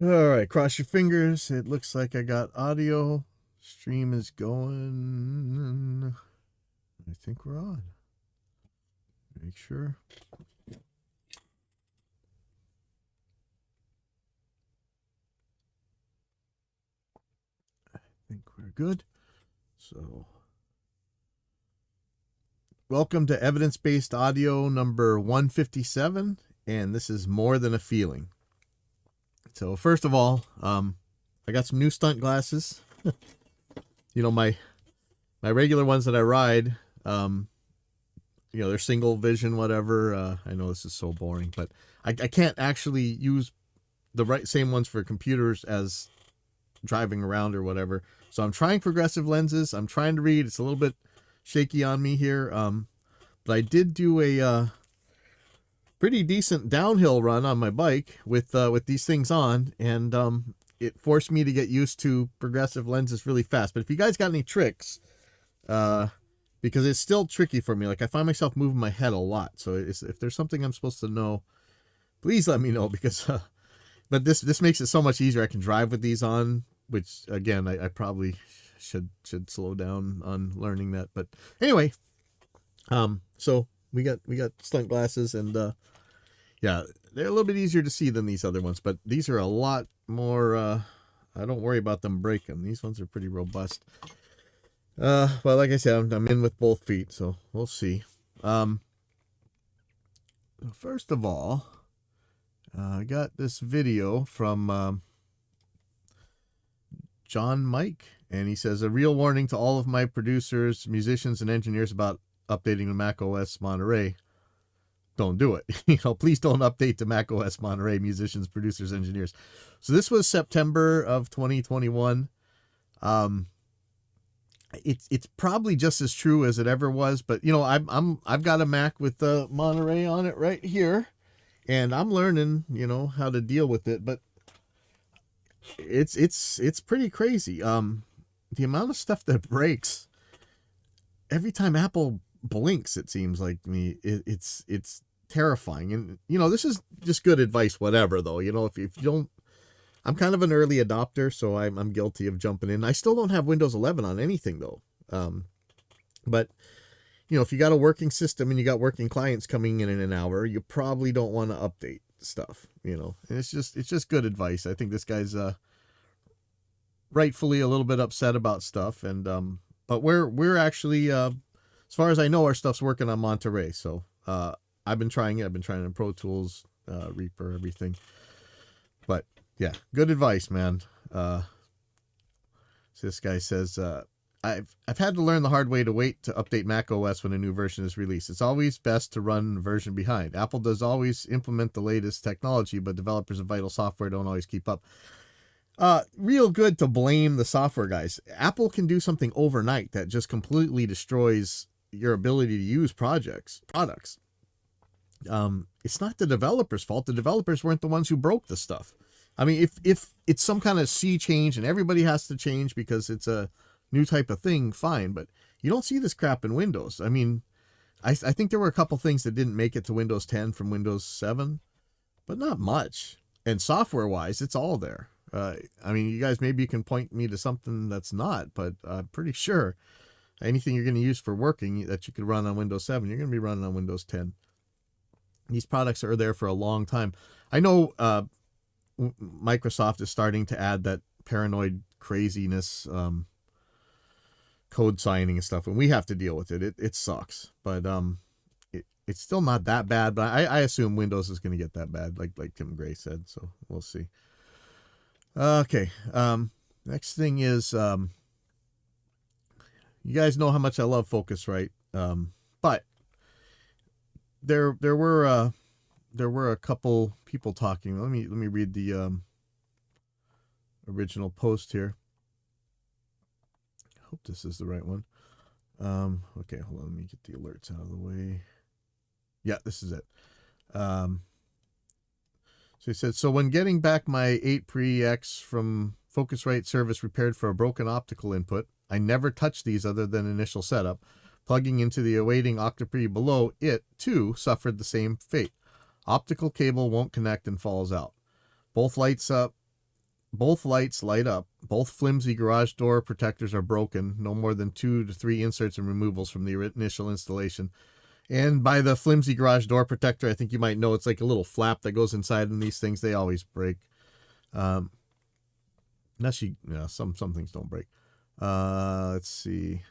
All right, cross your fingers. It looks like I got audio. Stream is going. I think we're on. Make sure. I think we're good. So, welcome to Evidence-Based Audio number 157, and this is More Than a Feeling. So, first of all, I got some new stunt glasses. You know, my regular ones that I ride, they're single vision, whatever. I know this is so boring, but I can't actually use the same ones for computers as driving around or whatever. So I'm trying progressive lenses. I'm trying to read. It's a little bit shaky on me here. But I did do a pretty decent downhill run on my bike with these things on, and it forced me to get used to progressive lenses really fast. But if you guys got any tricks, because it's still tricky for me. Like I find myself moving my head a lot. So if there's something I'm supposed to know, please let me know, because but this makes it so much easier. I can drive with these on, which again, I probably should slow down on learning that. But anyway, so we got stunt glasses, and yeah, they're a little bit easier to see than these other ones, but these are a lot more, I don't worry about them breaking. These ones are pretty robust. Well, like I said, I'm in with both feet, so we'll see. First of all, I got this video from John Mike, and he says, a real warning to all of my producers, musicians, and engineers about updating the Mac OS Monterey. Don't do it. Please don't update to Mac OS Monterey, musicians, producers, engineers. So this was September of 2021. It's probably just as true as it ever was, but I've got a Mac with the Monterey on it right here, and I'm learning how to deal with it, but it's pretty crazy. The amount of stuff that breaks every time Apple blinks, it seems like me, it's terrifying. And this is just good advice, whatever, though. If you don't, I'm kind of an early adopter, so I'm guilty of jumping in. I still don't have Windows 11 on anything, though. But if you got a working system and you got working clients coming in an hour, you probably don't want to update stuff. And it's just good advice. I think this guy's rightfully a little bit upset about stuff, and but we're actually, as far as I know, our stuff's working on Monterey. So I've been trying it. I've been trying it in Pro Tools, Reaper, everything. But yeah, good advice, man. So this guy says, I've had to learn the hard way to wait to update Mac OS when a new version is released. It's always best to run a version behind. Apple does always implement the latest technology, but developers of vital software don't always keep up. Real good to blame the software guys. Apple can do something overnight that just completely destroys your ability to use products. It's not the developers' fault. The developers weren't the ones who broke the stuff. I mean, if it's some kind of sea change and everybody has to change because it's a new type of thing, fine. But you don't see this crap in Windows. I mean, I think there were a couple things that didn't make it to Windows 10 from Windows 7, but not much. And software-wise, it's all there. I mean, you guys, maybe you can point me to something that's not, but I'm pretty sure anything you're going to use for working that you could run on Windows 7, you're going to be running on Windows 10. These products are there for a long time. I know Microsoft is starting to add that paranoid craziness, code signing and stuff, and we have to deal with it. It sucks, but it's still not that bad. But I assume Windows is going to get that bad, like Tim Gray said. So we'll see. Okay. Next thing is, you guys know how much I love Focusrite, but there were a couple people talking. Let me read the original post here. I hope this is the right one. Okay, hold on. Let me get the alerts out of the way. Yeah, this is it. So he said, so when getting back my 8 Pre-X from Focusrite service repaired for a broken optical input, I never touched these other than initial setup. Plugging into the awaiting Octoprix below, it, too, suffered the same fate. Optical cable won't connect and falls out. Both lights up Both lights light up. Both flimsy garage door protectors are broken. No more than 2 to 3 inserts and removals from the initial installation. And by the flimsy garage door protector, I think you might know it's like a little flap that goes inside, and these things, they always break. Unless you, yeah, some things don't break. Let's see.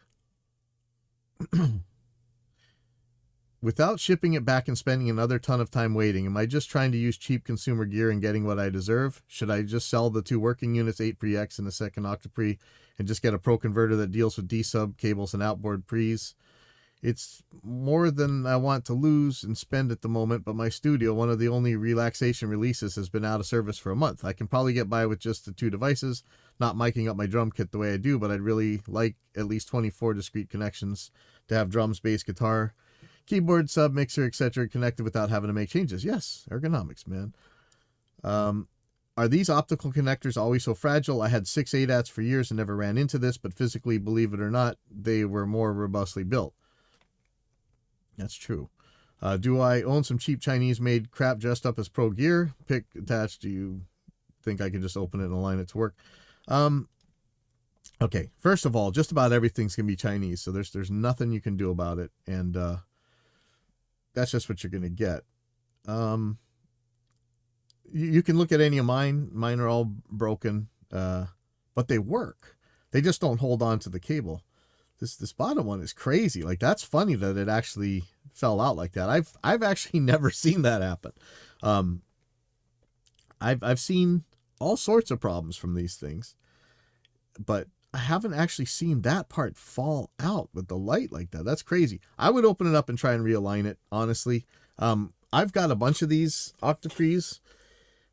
Without shipping it back and spending another ton of time waiting, am I just trying to use cheap consumer gear and getting what I deserve? Should I just sell the 2 working units, 8 pre-X and a second octapre, and just get a pro converter that deals with D-sub cables and outboard pre's? It's more than I want to lose and spend at the moment, but my studio, one of the only relaxation releases, has been out of service for a month. I can probably get by with just the 2 devices, not miking up my drum kit the way I do, but I'd really like at least 24 discrete connections to have drums, bass, guitar, keyboard, sub, mixer, etc. connected without having to make changes. Yes, ergonomics, man. Are these optical connectors always so fragile? I had 6 ADATs for years and never ran into this, but physically, believe it or not, they were more robustly built. That's true. Do I own some cheap Chinese-made crap dressed up as pro gear? Pick attached. Do you think I can just open it and align it to work? Okay, first of all, just about everything's going to be Chinese, so there's nothing you can do about it, and that's just what you're going to get. You can look at any of mine. Mine are all broken, but they work. They just don't hold on to the cable. This bottom one is crazy. Like, that's funny that it actually fell out like that. I've actually never seen that happen. I've seen all sorts of problems from these things, but I haven't actually seen that part fall out with the light like that. That's crazy. I would open it up and try and realign it, honestly. I've got a bunch of these octapres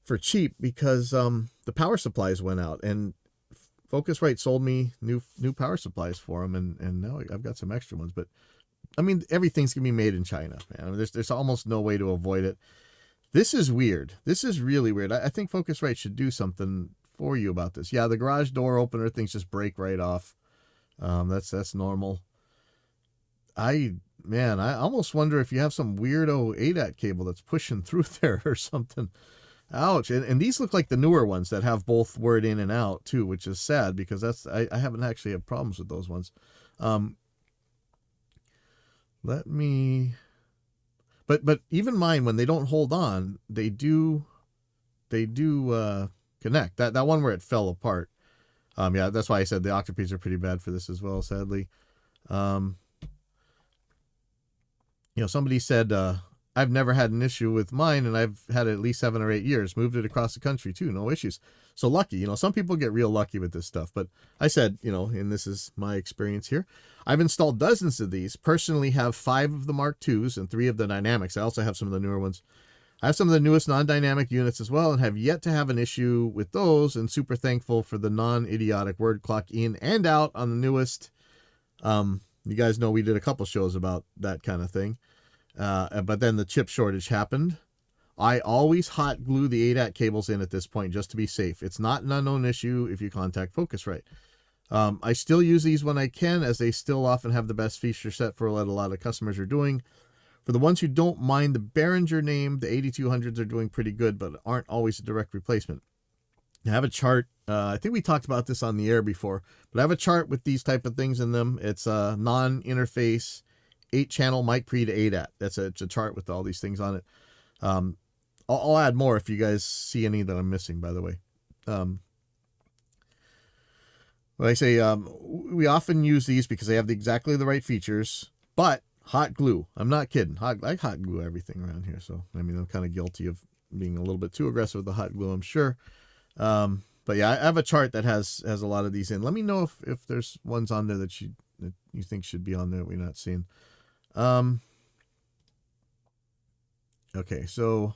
for cheap because the power supplies went out, and Focusrite sold me new power supplies for them, and now I've got some extra ones. But I mean, everything's gonna be made in China, man. I mean, there's almost no way to avoid it. This is weird. This is really weird. I think Focusrite should do something for you about this. Yeah, the garage door opener things just break right off. That's normal. I almost wonder if you have some weirdo ADAT cable that's pushing through there or something. Ouch. And these look like the newer ones that have both word in and out too, which is sad because I haven't actually had problems with those ones. But even mine, when they don't hold on, they do connect. That one where it fell apart. Yeah, that's why I said the octapres are pretty bad for this as well, sadly. Somebody said, I've never had an issue with mine, and I've had it at least 7 or 8 years. Moved it across the country too, no issues. So lucky, some people get real lucky with this stuff. But I said, and this is my experience here. I've installed dozens of these. Personally, have 5 of the Mark IIs and 3 of the Dynamics. I also have some of the newer ones. I have some of the newest non-dynamic units as well, and have yet to have an issue with those. And super thankful for the non-idiotic word clock in and out on the newest. You guys know we did a couple shows about that kind of thing. But then the chip shortage happened. I always hot glue the ADAT cables in at this point just to be safe. It's not an unknown issue if you contact Focusrite. I still use these when I can, as they still often have the best feature set for what a lot of customers are doing. For the ones who don't mind the Behringer name, the 8200s are doing pretty good, but aren't always a direct replacement. I have a chart. I think we talked about this on the air before, but I have a chart with these type of things in them. It's a non-interface 8-channel mic pre to ADAT. It's a chart with all these things on it. I'll add more if you guys see any that I'm missing, by the way. Like I say, we often use these because they have exactly the right features, but hot glue. I'm not kidding. I hot glue everything around here. So, I mean, I'm kind of guilty of being a little bit too aggressive with the hot glue, I'm sure. But yeah, I have a chart that has a lot of these in. Let me know if there's ones on there that you think should be on there that we're not seeing. Okay, so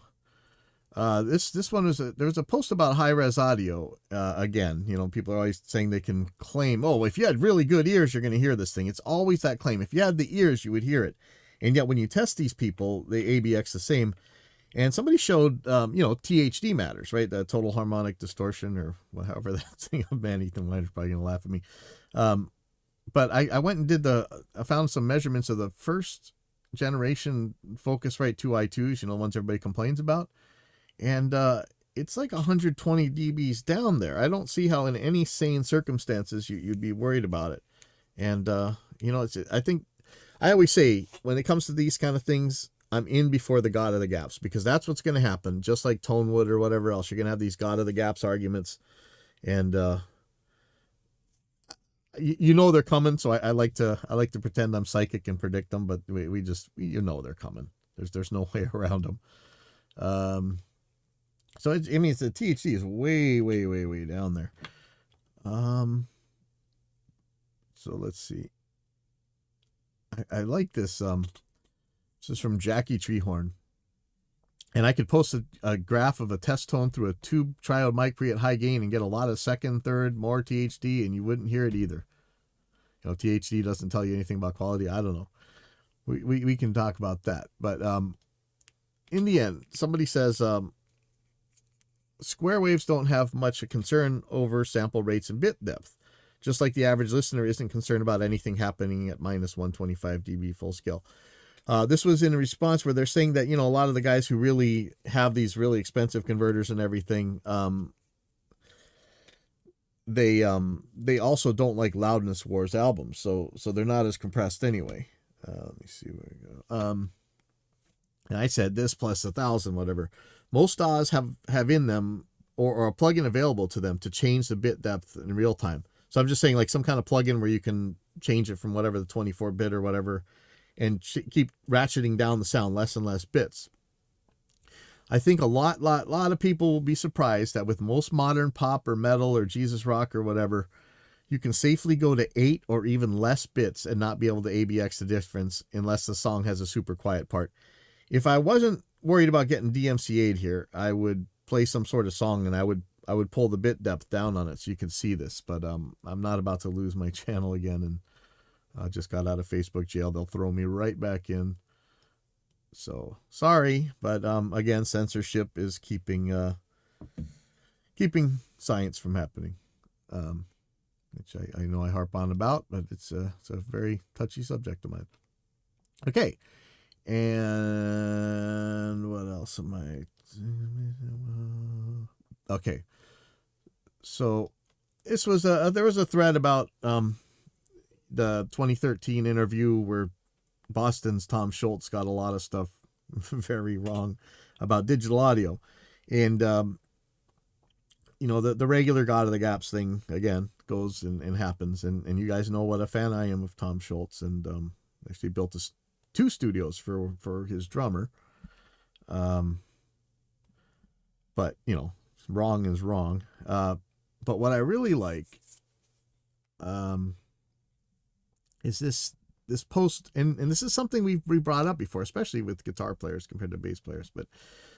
this one there was a post about high-res audio. Again, people are always saying they can claim, oh, if you had really good ears, you're going to hear this thing. It's always that claim. If you had the ears, you would hear it. And yet when you test these people, they ABX the same. And somebody showed, THD matters, right? The total harmonic distortion, or however that thing. Man, Ethan Weiner's probably going to laugh at me. But I went and I found some measurements of the first generation Focusrite 2i2s, the ones everybody complains about. And it's like 120 dBs down there. I don't see how in any sane circumstances you'd be worried about it. And, I think I always say when it comes to these kind of things, I'm in before the God of the Gaps, because that's what's going to happen. Just like Tonewood or whatever else, you're going to have these God of the Gaps arguments, and they're coming. So I like to pretend I'm psychic and predict them, but we just they're coming. There's no way around them. So the THC is way, way, way, way down there. So let's see. I like this. This is from Jackie Treehorn. And I could post a graph of a test tone through a tube triode mic pre at high gain and get a lot of second, third, more THD, and you wouldn't hear it either. THD doesn't tell you anything about quality. I don't know. We can talk about that. But in the end, somebody says square waves don't have much concern over sample rates and bit depth, just like the average listener isn't concerned about anything happening at minus 125 dB full scale. This was in a response where they're saying that, a lot of the guys who really have these really expensive converters and everything, they also don't like Loudness Wars albums. So they're not as compressed anyway. Let me see where we go. And I said this plus 1,000, whatever. Most DAWs have in them or a plugin available to them to change the bit depth in real time. So I'm just saying like some kind of plugin where you can change it from whatever the 24 bit or whatever, and keep ratcheting down the sound less and less bits. I think a lot of people will be surprised that with most modern pop or metal or Jesus rock or whatever, you can safely go to 8 or even less bits and not be able to ABX the difference unless the song has a super quiet part. If I wasn't worried about getting DMCA'd here, I would play some sort of song and I would pull the bit depth down on it so you can see this. But I'm not about to lose my channel again, and I just got out of Facebook jail. They'll throw me right back in. So sorry, but again, censorship is keeping science from happening, which I know I harp on about, but it's a very touchy subject of mine. Okay, and what else am I? Okay, so this was there was a thread about the 2013 interview where Boston's Tom Schultz got a lot of stuff very wrong about digital audio. And, the regular God of the Gaps thing, again, goes and happens. And you guys know what a fan I am of Tom Schultz, and actually built 2 studios for his drummer. But, wrong is wrong. But what I really like is this post, and this is something we brought up before, especially with guitar players compared to bass players, but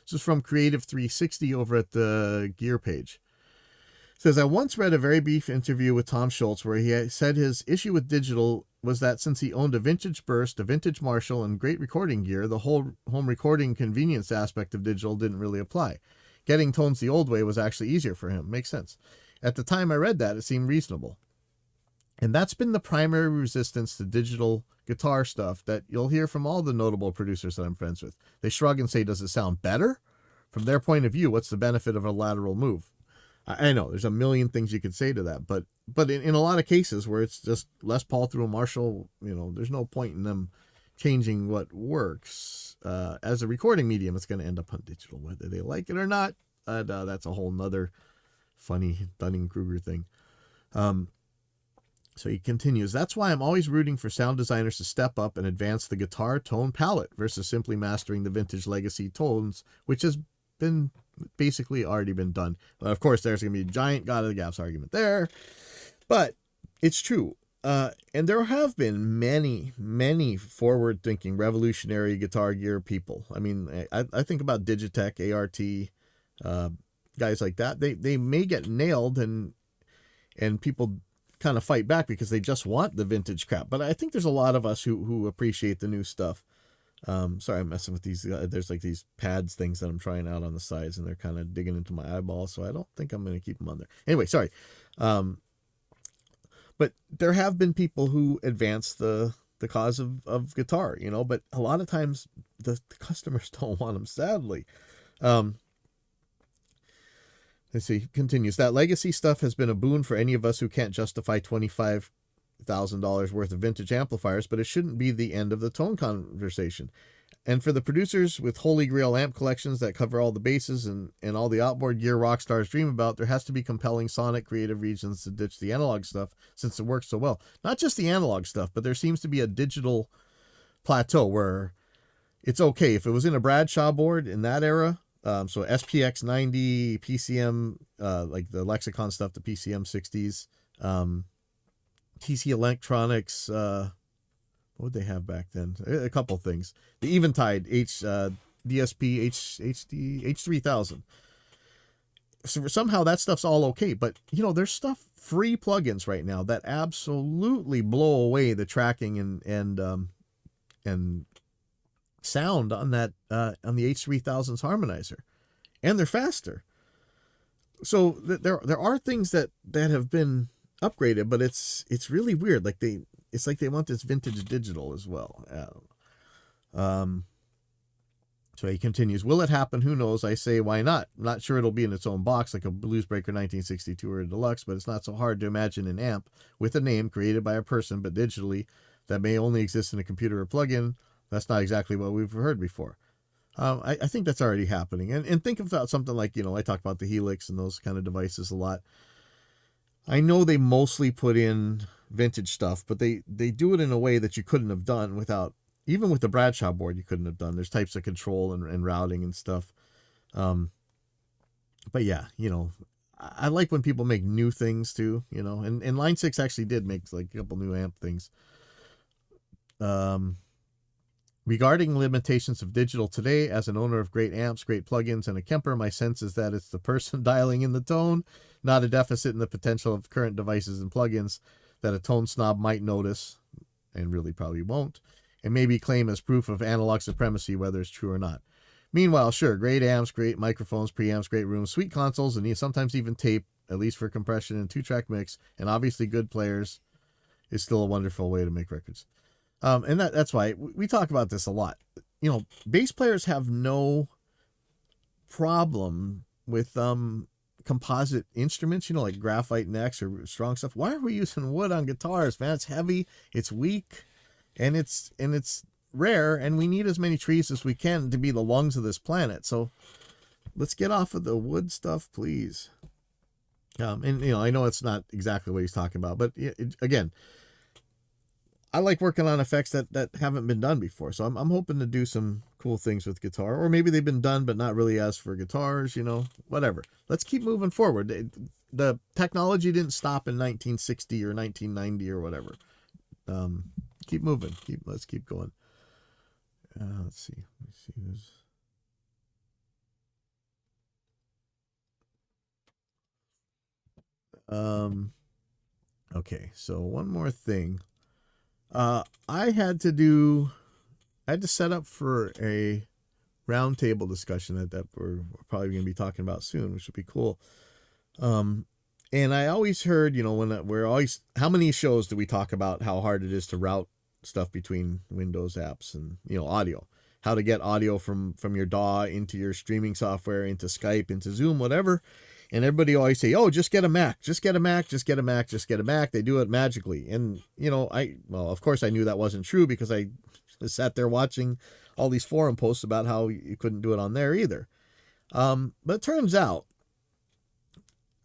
this is from Creative 360 over at the Gear page. It says, I once read a very brief interview with Tom Schultz where he said his issue with digital was that since he owned a vintage Burst, a vintage Marshall, and great recording gear, the whole home recording convenience aspect of digital didn't really apply. Getting tones the old way was actually easier for him. Makes sense. At the time I read that, it seemed reasonable. And that's been the primary resistance to digital guitar stuff that you'll hear from all the notable producers that I'm friends with. They shrug and say, does it sound better? From their point of view, what's the benefit of a lateral move? I know there's a million things you could say to that, but in a lot of cases where it's just Les Paul through a Marshall, there's no point in them changing what works. As a recording medium, it's going to end up on digital, whether they like it or not. That's a whole nother funny Dunning-Kruger thing. So he continues, that's why I'm always rooting for sound designers to step up and advance the guitar tone palette versus simply mastering the vintage legacy tones, which has been basically already been done. Of course, there's going to be a giant God of the Gaps argument there, but it's true. And there have been many forward-thinking, revolutionary guitar gear people. I mean, I think about Digitech, ART, guys like that. They may get nailed, and people kind of fight back because they just want the vintage crap. But I think there's a lot of us who appreciate the new stuff. Sorry, I'm messing with these. There's like these pads things that I'm trying out on the sides, and they're kind of digging into my eyeball. So I don't think I'm going to keep them on there. Anyway, sorry. But there have been people who advance the cause of guitar, but a lot of times the customers don't want them, sadly. Let's see, continues. That legacy stuff has been a boon for any of us who can't justify $25,000 worth of vintage amplifiers, but it shouldn't be the end of the tone conversation. And for the producers with holy grail amp collections that cover all the bases and all the outboard gear rock stars dream about, there has to be compelling sonic creative reasons to ditch the analog stuff since it works so well. Not just the analog stuff, but there seems to be a digital plateau where it's okay. If it was in a Bradshaw board in that era, so SPX 90, PCM, like the Lexicon stuff, the PCM 60s, TC Electronics, what would they have back then? A couple things. The Eventide DSP HD H3000. So somehow that stuff's all okay, but you know, there's free plugins right now that absolutely blow away the tracking and sound on that on the H3000's harmonizer, and they're faster. So there are things that have been upgraded, but it's really weird. Like it's like they want this vintage digital as well. So he continues, will it happen? Who knows? I say, why not? I'm not sure it'll be in its own box like a Bluesbreaker 1962 or a Deluxe, but it's not so hard to imagine an amp with a name created by a person, but digitally, that may only exist in a computer or plug-in. That's not exactly what we've heard before. I think that's already happening. And think about something like, you know, I talk about the Helix and those kind of devices a lot. I know they mostly put in vintage stuff, but they do it in a way that you couldn't have done without, even with the Bradshaw board, you couldn't have done. There's types of control and routing and stuff. But yeah, you know, I like when people make new things too, you know, and Line 6 actually did make like a couple new amp things. Regarding limitations of digital today, as an owner of great amps, great plugins, and a Kemper, my sense is that it's the person dialing in the tone, not a deficit in the potential of current devices and plugins that a tone snob might notice, and really probably won't, and maybe claim as proof of analog supremacy, whether it's true or not. Meanwhile, sure, great amps, great microphones, preamps, great rooms, sweet consoles, and sometimes even tape, at least for compression and two-track mix, and obviously good players is still a wonderful way to make records. And that's why we talk about this a lot. You know, bass players have no problem with composite instruments, you know, like graphite necks or strong stuff. Why are we using wood on guitars, man? It's heavy, it's weak, and it's rare, and we need as many trees as we can to be the lungs of this planet. So let's get off of the wood stuff, please. And you know, I know it's not exactly what he's talking about, but again, I like working on effects that haven't been done before. So I'm hoping to do some cool things with guitar, or maybe they've been done, but not really as for guitars, you know, whatever. Let's keep moving forward. The technology didn't stop in 1960 or 1990 or whatever. Keep moving. Let's keep going. Let's see. Okay. So one more thing. I had to set up for a roundtable discussion that we're probably going to be talking about soon, which would be cool. And I always heard, you know, how many shows do we talk about how hard it is to route stuff between Windows apps and, you know, audio, how to get audio from your DAW into your streaming software, into Skype, into Zoom, whatever. And everybody always say, oh, just get a Mac, just get a Mac, just get a Mac, just get a Mac. They do it magically. And, you know, well, of course I knew that wasn't true because I sat there watching all these forum posts about how you couldn't do it on there either. But it turns out,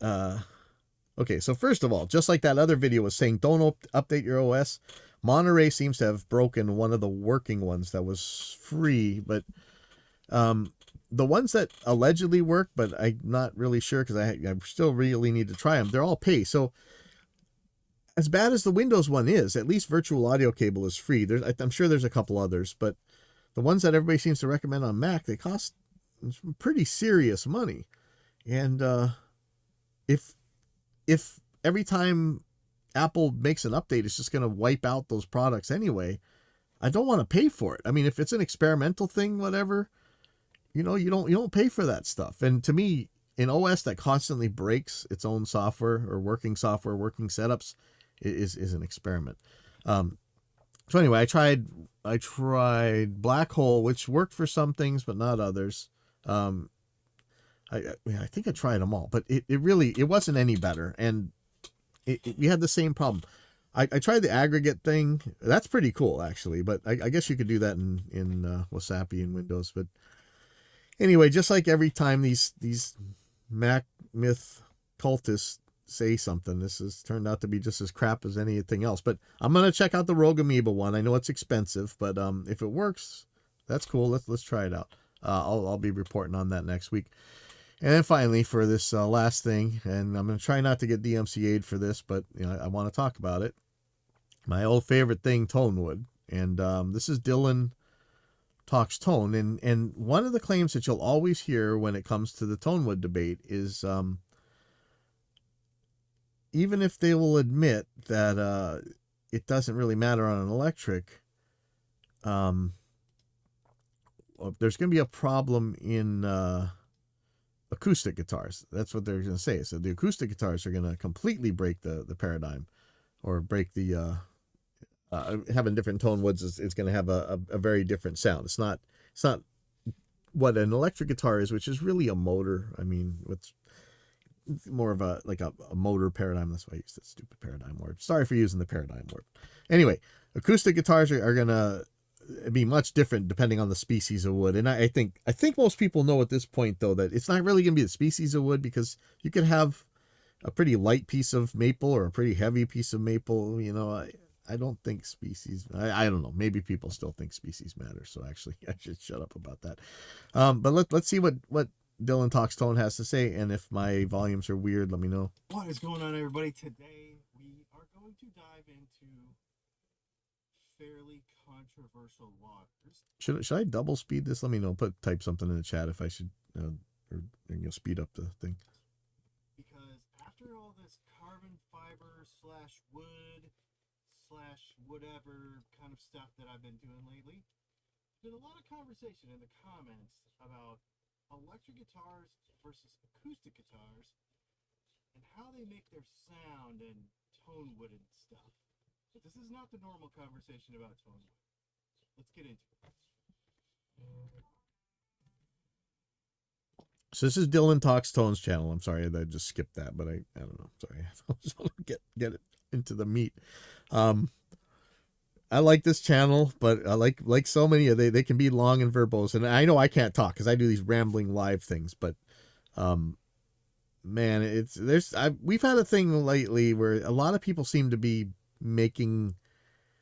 okay, so first of all, just like that other video was saying, don't update your OS, Monterey seems to have broken one of the working ones that was free, but the ones that allegedly work, but I'm not really sure because I still really need to try them. They're all pay. So as bad as the Windows one is, at least Virtual Audio Cable is free. I'm sure there's a couple others, but the ones that everybody seems to recommend on Mac, they cost pretty serious money. And if every time Apple makes an update, it's just going to wipe out those products anyway, I don't want to pay for it. I mean, if it's an experimental thing, whatever, you know, you don't pay for that stuff. And to me, an OS that constantly breaks its own software or working setups is an experiment. So anyway, I tried Black Hole, which worked for some things but not others. I think I tried them all, but it really, it wasn't any better. And we had the same problem. I tried the aggregate thing. That's pretty cool, actually. But I guess you could do that in Wasapi and Windows. But anyway, just like every time these Mac myth cultists say something, this has turned out to be just as crap as anything else. But I'm gonna check out the Rogue Amoeba one. I know it's expensive, but if it works, that's cool. Let's try it out. I'll be reporting on that next week. And then finally, for this last thing, and I'm going to try not to get DMCA'd for this, but I want to talk about it. My old favorite thing, Tonewood. And this is Dylan Talks Tone. And one of the claims that you'll always hear when it comes to the Tonewood debate is even if they will admit that it doesn't really matter on an electric, there's going to be a problem in acoustic guitars. That's what they're going to say. So the acoustic guitars are going to completely break the paradigm, or break the having different tone woods is going to have a very different sound. It's not what an electric guitar is, which is really a motor. I mean, it's more of a motor paradigm. That's why I used that stupid paradigm word. Sorry for using the paradigm word. Anyway, acoustic guitars are going to be much different depending on the species of wood. And I think most people know at this point, though, that it's not really going to be the species of wood, because you could have a pretty light piece of maple or a pretty heavy piece of maple. I don't think species, I don't know, maybe people still think species matter, so actually I should shut up about that. But let's see what Dylan Talks Tone has to say, and if my volumes are weird, let me know. What is going on, everybody? Today we are going to dive into fairly controversial waters. Should I double speed this? Let me know. Type something in the chat if I should, or speed up the thing. Because after all this carbon fiber / wood / whatever kind of stuff that I've been doing lately, there's been a lot of conversation in the comments about electric guitars versus acoustic guitars and how they make their sound and tone wood and stuff. But this is not the normal conversation about tone wood. Let's get into it. So this is Dylan Talks Tones channel. I'm sorry that I just skipped that, but I don't know. Sorry. I just want to get it into the meat. I like this channel, but I like so many of they can be long and verbose, and I know I can't talk because I do these rambling live things, but man, we've had a thing lately where a lot of people seem to be making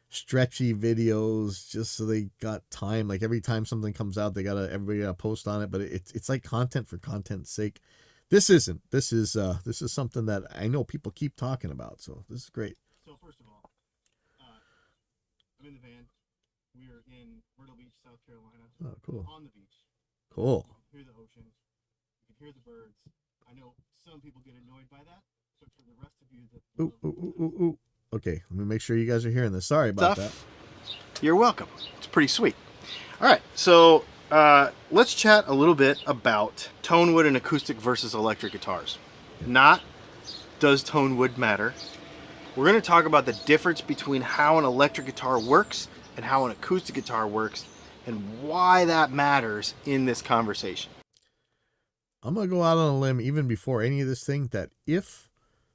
stretchy videos just so they got time. Like every time something comes out, everybody got to post on it, but it's like content for content's sake. This isn't. This is something that I know people keep talking about, so this is great. So first of all, I'm in the van. We are in Myrtle Beach, South Carolina. Oh, cool. On the beach. Cool. You can hear the ocean. You can hear the birds. I know some people get annoyed by that, but for the rest of you that Ooh. Okay, let me make sure you guys are hearing this. Sorry about that. You're welcome. It's pretty sweet. All right, so let's chat a little bit about Tonewood and acoustic versus electric guitars. Not does Tonewood matter. We're going to talk about the difference between how an electric guitar works and how an acoustic guitar works, and why that matters in this conversation. I'm going to go out on a limb even before any of this thing that if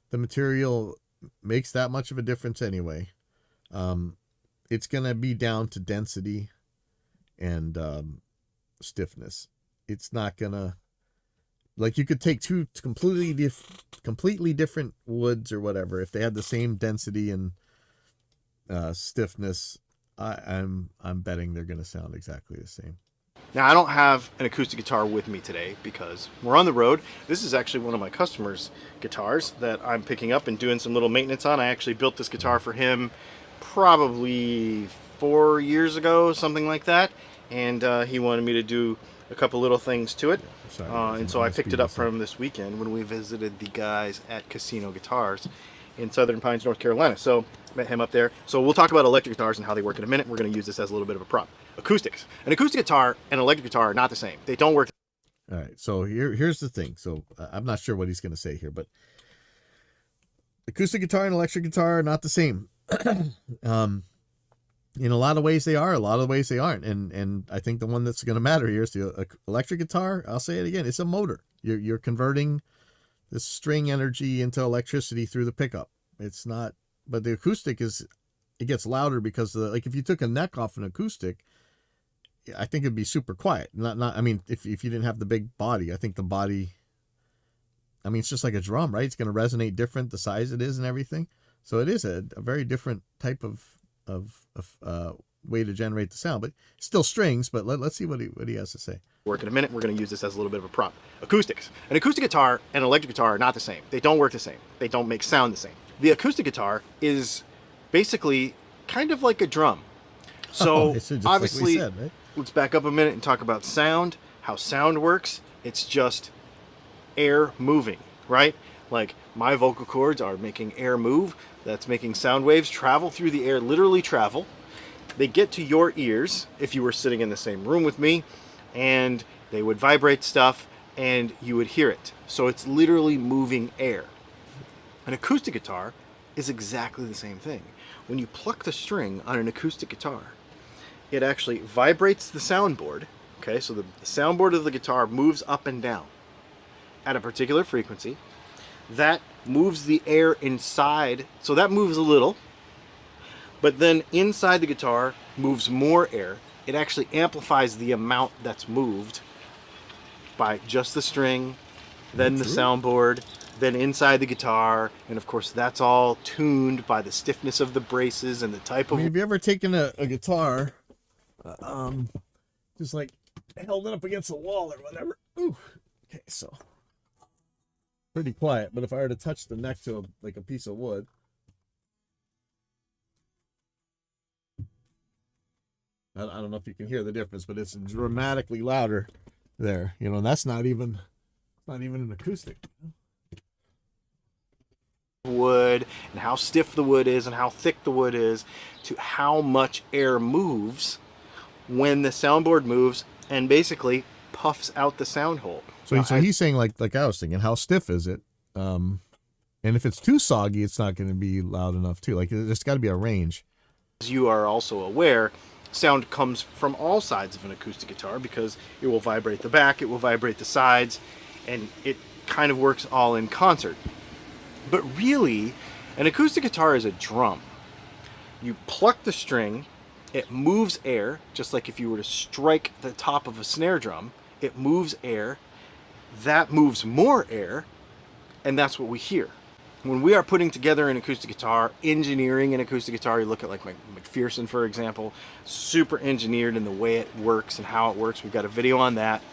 the material makes that much of a difference anyway, it's going to be down to density and stiffness. It's not going to, like, you could take two completely different woods or whatever. If they had the same density and stiffness, I'm betting they're going to sound exactly the same. Now, I don't have an acoustic guitar with me today because we're on the road. This is actually one of my customers' guitars that I'm picking up and doing some little maintenance on. I actually built this guitar for him probably 4 years ago, something like that. And he wanted me to do a couple little things to it. And so I picked it up from him this weekend when we visited the guys at Casino Guitars in Southern Pines, North Carolina. So met him up there. So we'll talk about electric guitars and how they work in a minute. We're going to use this as a little bit of a prop. Acoustics. An acoustic guitar and an electric guitar are not the same. They don't work. All right. So here's the thing. So I'm not sure what he's going to say here, but acoustic guitar and electric guitar are not the same. In a lot of ways they are, a lot of ways they aren't. And I think the one that's going to matter here is the electric guitar. I'll say it again. It's a motor. You're converting the string energy into electricity through the pickup. It's not, but the acoustic it gets louder because like if you took a neck off an acoustic, I think it'd be super quiet. I mean, if you didn't have the big body, I think the body, I mean, it's just like a drum, right? It's going to resonate different, the size it is and everything. So it is a very different type of way to generate the sound, but still strings. But let's see what he has to say. Work in a minute. We're going to use this as a little bit of a prop. Acoustics. An acoustic guitar and an electric guitar are not the same. They don't work the same. They don't make sound the same. The acoustic guitar is basically kind of like a drum. So obviously, like we said, right? Let's back up a minute and talk about sound, how sound works. It's just air moving, right? Like my vocal cords are making air move. That's making sound waves travel through the air, literally travel. They get to your ears if you were sitting in the same room with me, and they would vibrate stuff and you would hear it. So it's literally moving air. An acoustic guitar is exactly the same thing. When you pluck the string on an acoustic guitar, it actually vibrates the soundboard. Okay, so the soundboard of the guitar moves up and down at a particular frequency. That moves the air inside, so that moves a little, but then inside the guitar moves more air. It actually amplifies the amount that's moved by just the string, then the soundboard, then inside the guitar, and of course that's all tuned by the stiffness of the braces and the type of... I mean, have you ever taken a guitar, just like held it up against the wall or whatever? Ooh. Okay, so pretty quiet, but if I were to touch the neck to like a piece of wood, I don't know if you can hear the difference, but it's dramatically louder there. You know, and that's not even an acoustic. Wood and how stiff the wood is and how thick the wood is to how much air moves when the soundboard moves and basically puffs out the sound hole. So he's saying like I was thinking, how stiff is it? And if it's too soggy, it's not going to be loud enough too. Like there's got to be a range. As you are also aware, sound comes from all sides of an acoustic guitar because it will vibrate the back, it will vibrate the sides, and it kind of works all in concert. But really, an acoustic guitar is a drum. You pluck the string, it moves air, just like if you were to strike the top of a snare drum, it moves air, that moves more air, and that's what we hear. When we are putting together an acoustic guitar, engineering an acoustic guitar, you look at like McPherson, for example, super engineered in the way it works and how it works. We've got a video on that.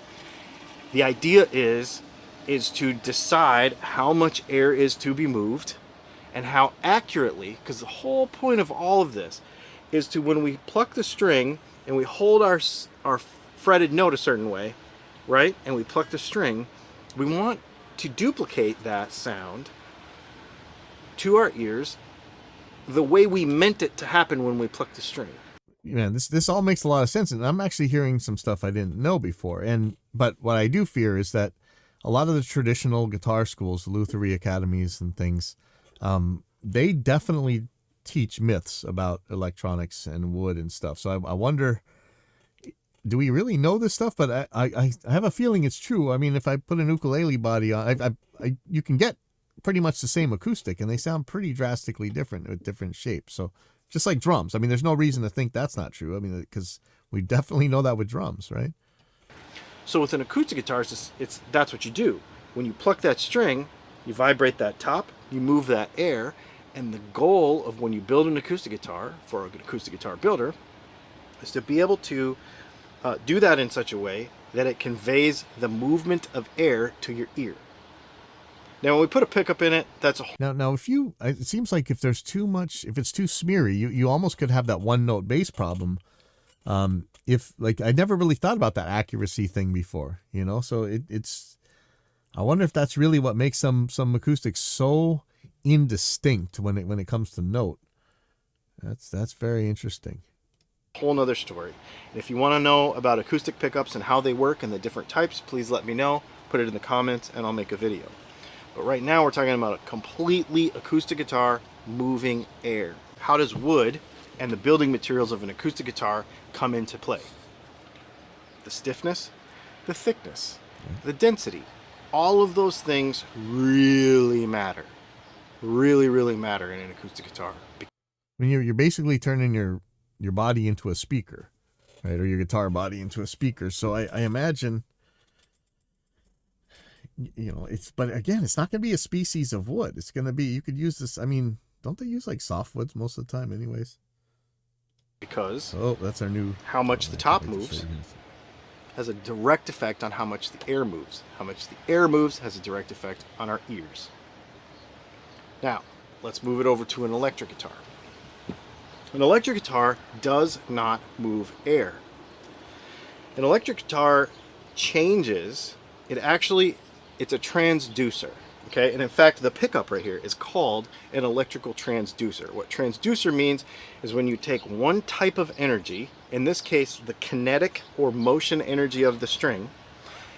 The idea is to decide how much air is to be moved and how accurately, because the whole point of all of this is to, when we pluck the string and we hold our fretted note a certain way, right? And we pluck the string, we want to duplicate that sound to our ears the way we meant it to happen when we plucked the string. Man, this all makes a lot of sense, and I'm actually hearing some stuff I didn't know before. But what I do fear is that a lot of the traditional guitar schools, the Lutherie academies and things, they definitely teach myths about electronics and wood and stuff. So I wonder, do we really know this stuff? But I have a feeling it's true. I mean, if I put an ukulele body on, you can get pretty much the same acoustic, and they sound pretty drastically different with different shapes. So just like drums, I mean, there's no reason to think that's not true. I mean, because we definitely know that with drums, right? So with an acoustic guitar, that's what you do. When you pluck that string, you vibrate that top, you move that air, and the goal of when you build an acoustic guitar, for an acoustic guitar builder, is to be able to do that in such a way that it conveys the movement of air to your ear. Now, when we put a pickup in it, that's a... Now, it seems like if there's too much, if it's too smeary, you almost could have that one note bass problem. If like, I never really thought about that accuracy thing before, you know? So it's, I wonder if that's really what makes some acoustics so indistinct when it comes to note. That's very interesting. Whole nother story. And if you want to know about acoustic pickups and how they work and the different types, please let me know. Put it in the comments and I'll make a video. But right now we're talking about a completely acoustic guitar moving air. How does wood and the building materials of an acoustic guitar come into play? The stiffness, the thickness, the density, All of those things really matter. Really, really matter in an acoustic guitar. I mean, you're basically turning your body into a speaker, right? Or your guitar body into a speaker. So I imagine, but again, it's not going to be a species of wood. It's going to be, you could use this. I mean, don't they use like softwoods most of the time anyways? Because that's our new. How much the top moves has a direct effect on how much the air moves. How much the air moves has a direct effect on our ears. Now, let's move it over to an electric guitar. An electric guitar does not move air. An electric guitar changes, it's a transducer, okay? And in fact, the pickup right here is called an electrical transducer. What transducer means is when you take one type of energy, in this case, the kinetic or motion energy of the string,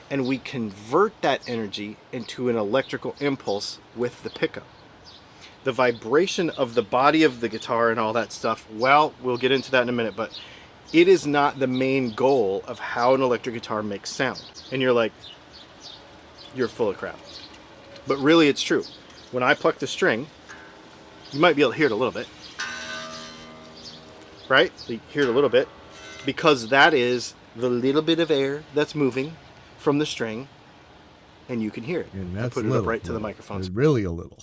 and we convert that energy into an electrical impulse with the pickup. The vibration of the body of the guitar and all that stuff, well, we'll get into that in a minute, but it is not the main goal of how an electric guitar makes sound. And you're like, you're full of crap. But really, it's true. When I pluck the string, you might be able to hear it a little bit. Right? You hear it a little bit. Because that is the little bit of air that's moving from the string, and you can hear it. And that's I put it up right to the microphone. It's really a little.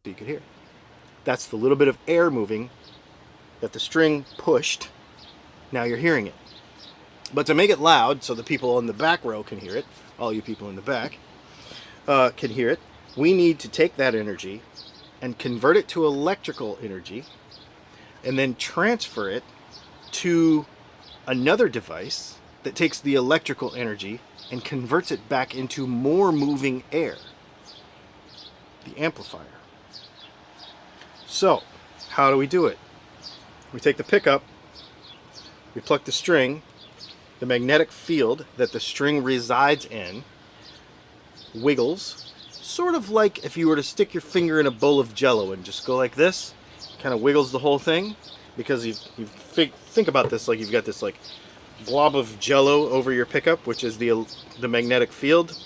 So you could hear. That's the little bit of air moving that the string pushed. Now you're hearing it. But to make it loud, so the people in the back row can hear it, all you people in the back can hear it, we need to take that energy and convert it to electrical energy and then transfer it to another device that takes the electrical energy and converts it back into more moving air. The amplifier. So, how do we do it? We take the pickup, we pluck the string, the magnetic field that the string resides in wiggles, sort of like if you were to stick your finger in a bowl of Jell-O and just go like this, kind of wiggles the whole thing, because you think about this like you've got this like blob of Jell-O over your pickup, which is the magnetic field.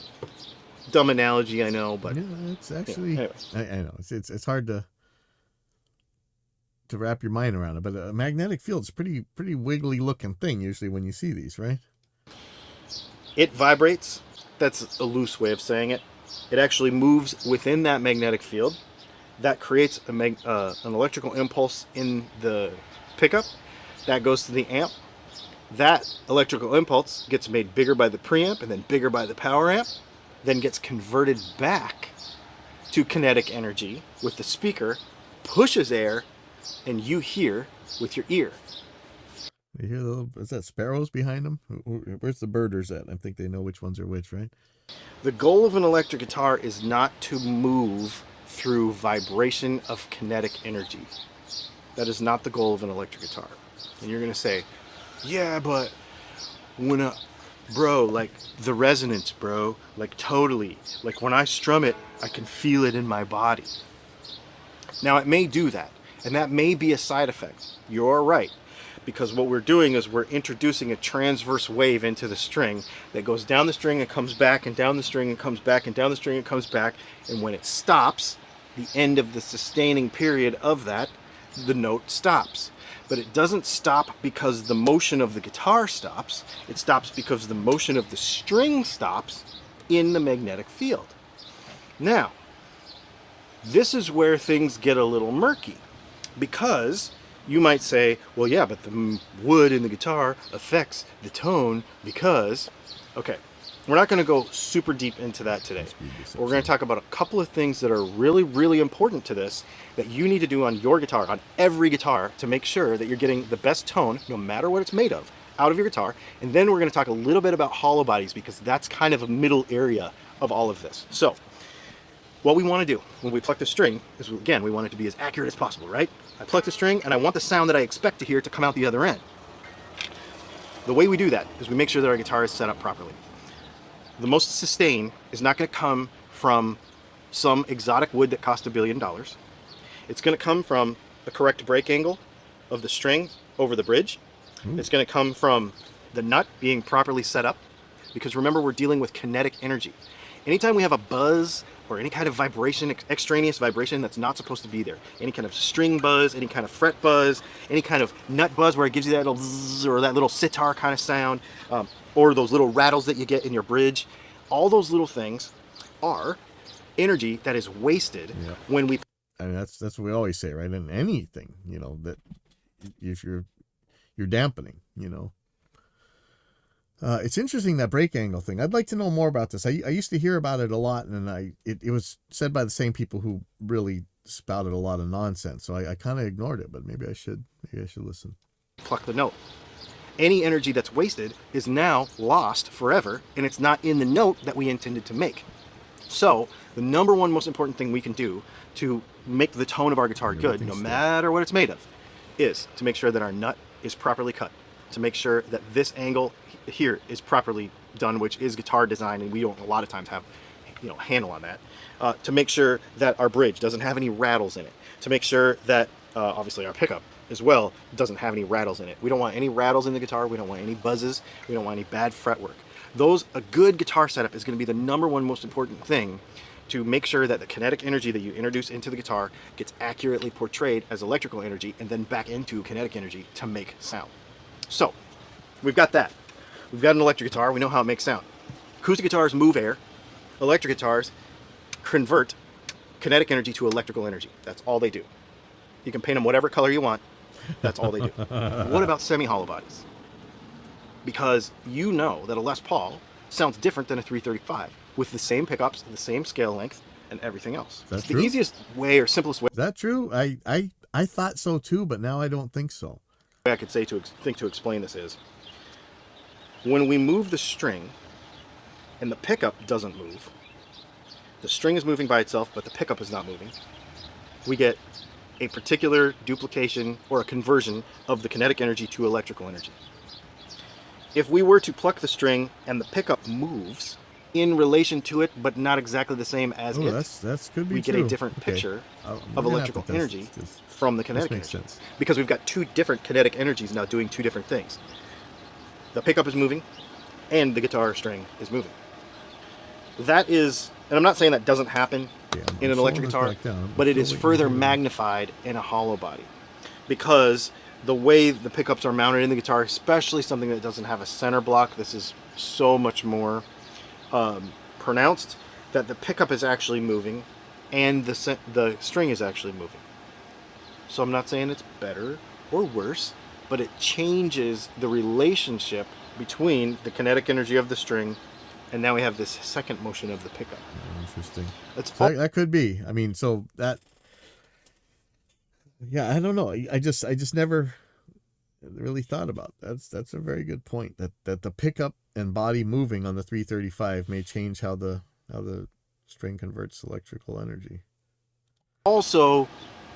Dumb analogy, I know, but yeah, it's actually anyway. I know it's hard to wrap your mind around it, but a magnetic field is pretty wiggly looking thing usually when you see these, right? It vibrates. That's a loose way of saying it. It actually moves within that magnetic field. That creates an electrical impulse in the pickup. That goes to the amp. That electrical impulse gets made bigger by the preamp and then bigger by the power amp, then gets converted back to kinetic energy with the speaker, pushes air, and you hear with your ear. You hear is that sparrows behind them? Where's the birders at? I think they know which ones are which, right? The goal of an electric guitar is not to move through vibration of kinetic energy. That is not the goal of an electric guitar. And you're going to say, yeah, but bro, like the resonance, bro, like totally. Like when I strum it, I can feel it in my body. Now it may do that. And that may be a side effect. You're right. Because what we're doing is we're introducing a transverse wave into the string that goes down the string and comes back and down the string and comes back and down the string and comes back. And when it stops, the end of the sustaining period of that, the note stops. But it doesn't stop because the motion of the guitar stops. It stops because the motion of the string stops in the magnetic field. Now, this is where things get a little murky. Because you might say, well, yeah, but the wood in the guitar affects the tone because... Okay, we're not going to go super deep into that today. We're going to talk about a couple of things that are really, really important to this that you need to do on your guitar, on every guitar, to make sure that you're getting the best tone, no matter what it's made of, out of your guitar. And then we're going to talk a little bit about hollow bodies because that's kind of a middle area of all of this. So, what we want to do when we pluck the string is, again, we want it to be as accurate as possible, right? I pluck the string and I want the sound that I expect to hear to come out the other end. The way we do that is we make sure that our guitar is set up properly. The most sustain is not going to come from some exotic wood that cost $1 billion. It's going to come from a correct break angle of the string over the bridge. It's going to come from the nut being properly set up. Because remember, we're dealing with kinetic energy. Anytime we have a buzz or any kind of vibration, extraneous vibration that's not supposed to be there, any kind of string buzz, any kind of fret buzz, any kind of nut buzz where it gives you that little zzz or that little sitar kind of sound, or those little rattles that you get in your bridge, all those little things are energy that is wasted when we... I mean, that's what we always say, right? In anything, you know, that if you're dampening, you know. It's interesting, that break angle thing. I'd like to know more about this. I used to hear about it a lot, and it was said by the same people who really spouted a lot of nonsense. So I kind of ignored it, but maybe I should listen. Pluck the note. Any energy that's wasted is now lost forever, and it's not in the note that we intended to make. So the number one most important thing we can do to make the tone of our guitar good, no matter what it's made of, is to make sure that our nut is properly cut, to make sure that this angle here is properly done, which is guitar design, and we don't a lot of times have, you know, handle on that, to make sure that our bridge doesn't have any rattles in it, to make sure that obviously our pickup as well doesn't have any rattles in it. We don't want any rattles in the guitar. We don't want any buzzes. We don't want any bad fretwork. A good guitar setup is going to be the number one most important thing to make sure that the kinetic energy that you introduce into the guitar gets accurately portrayed as electrical energy and then back into kinetic energy to make sound. So we've got that. We've got an electric guitar. We know how it makes sound. Acoustic guitars move air. Electric guitars convert kinetic energy to electrical energy. That's all they do. You can paint them whatever color you want. That's all they do. What about semi-hollow bodies? Because you know that a Les Paul sounds different than a 335 with the same pickups, the same scale length, and everything else. That's the easiest way or simplest way. Is that true? I thought so too, but now I don't think so. The way I could say to explain this is, when we move the string and the pickup doesn't move, the string is moving by itself, but the pickup is not moving, we get a particular duplication or a conversion of the kinetic energy to electrical energy. If we were to pluck the string and the pickup moves in relation to it, but not exactly the same as that's could be we get true. a different picture of electrical energy this from the kinetic makes energy. sense. Because we've got two different kinetic energies now doing two different things. The pickup is moving and the guitar string is moving. That is, and I'm not saying that doesn't happen in an electric guitar, but it is further magnified in a hollow body. Because the way the pickups are mounted in the guitar, especially something that doesn't have a center block, this is so much more pronounced, that the pickup is actually moving and the string is actually moving. So I'm not saying it's better or worse, but it changes the relationship between the kinetic energy of the string, and now we have this second motion of the pickup. Interesting. So that could be. I mean, so that, yeah, I don't know. I just never really thought about that. That's a very good point. That the pickup and body moving on the 335 may change how the string converts electrical energy. Also,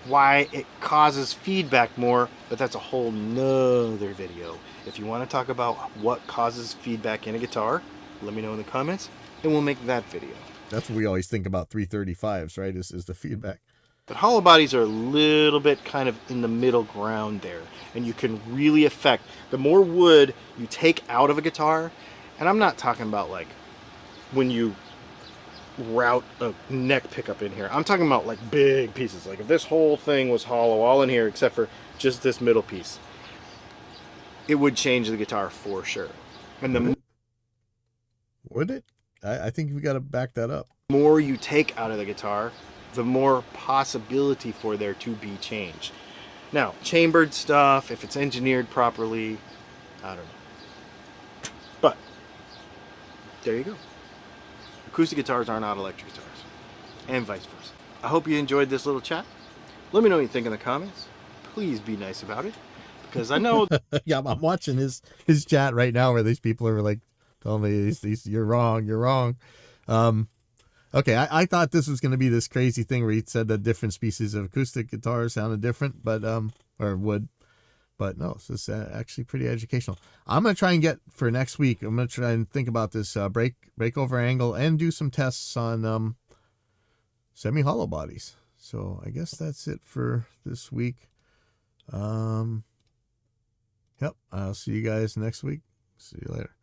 why it causes feedback more, but that's a whole nother video. If you want to talk about what causes feedback in a guitar, let me know in the comments, and we'll make that video. That's what we always think about 335s, right? Is the feedback. But hollow bodies are a little bit kind of in the middle ground there, and you can really affect, the more wood you take out of a guitar, and I'm not talking about like when you route a neck pickup in here. I'm talking about like big pieces. Like if this whole thing was hollow all in here except for just this middle piece, it would change the guitar for sure. And would it? I think we got to back that up. The more you take out of the guitar, the more possibility for there to be change. Now, chambered stuff, if it's engineered properly, I don't know. But there you go. Acoustic guitars are not electric guitars, and vice versa. I hope you enjoyed this little chat. Let me know what you think in the comments. Please be nice about it, because I know. Yeah, I'm watching his chat right now where these people are like telling me you're wrong. Okay, I thought this was going to be this crazy thing where he said that different species of acoustic guitars sounded different, but or would. But no, so it's actually pretty educational. I'm going to try and get, for next week, I'm going to try and think about this breakover angle and do some tests on semi-hollow bodies. So I guess that's it for this week. Yep, I'll see you guys next week. See you later.